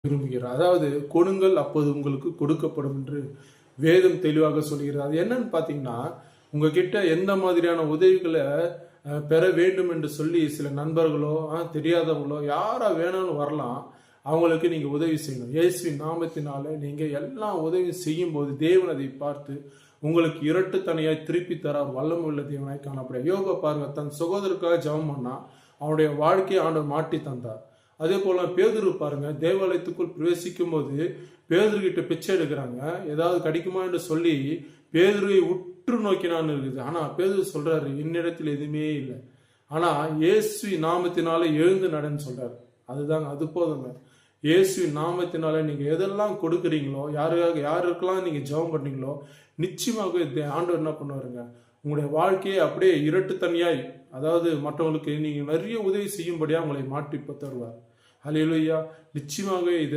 விரும்புகிறார். அதாவது கொடுங்கள் அப்போது உங்களுக்கு கொடுக்கப்படும் என்று வேதம் தெளிவாக சொல்கிறது. அது என்னன்னு பார்த்தீங்கன்னா, உங்ககிட்ட எந்த மாதிரியான உதவிகளை பெற வேண்டும் என்று சொல்லி சில நண்பர்களோ தெரியாதவங்களோ யாரா வேணாலும் வரலாம். அவங்களுக்கு நீங்க உதவி செய்யணும். இயேசுவின் நாமத்தினால நீங்க எல்லா உதவி செய்யும் போது தேவன் அதை பார்த்து உங்களுக்கு இரட்டுத்தனையாய் திருப்பி தர வல்லமை உள்ள தேவனாய் காணப்படும். யோப பாருங்க, தன் சகோதரருக்காக ஜெபம் பண்ணா அவனுடைய வாழ்க்கையை ஆண்டவர் மாற்றி தந்தார். அதே போல பேதுரு பாருங்க, தேவாலயத்துக்குள் பிரவேசிக்கும் போது பேதுருகிட்ட பிச்சை எடுக்கிறாங்க, ஏதாவது கிடைக்குமா என்று சொல்லி பேதுருவை உற்று நோக்கினான்னு இருக்குது. ஆனா பேதுரு சொல்றாரு, என்னிடத்தில் எதுவுமே இல்லை, ஆனா இயேசு நாமத்தினால எழுந்து நடன்னு சொல்றாரு. அதுதாங்க, அது போதுங்க. இயேசு நாமத்தினால நீங்க எதெல்லாம் கொடுக்குறீங்களோ, யாருக்கெல்லாம் நீங்க ஜெபம் பண்ணீங்களோ, நிச்சயமாக ஆண்டவர் என்ன பண்ணுவாருங்க, உங்களுடைய வாழ்க்கையை அப்படியே இரட்டுத்தனியாய், அதாவது மற்றவங்களுக்கு நீங்க நிறைய உதவி செய்யும்படியா உங்களை மாற்றி தருவார். ஹல்லேலூயா. நிச்சயமாக இது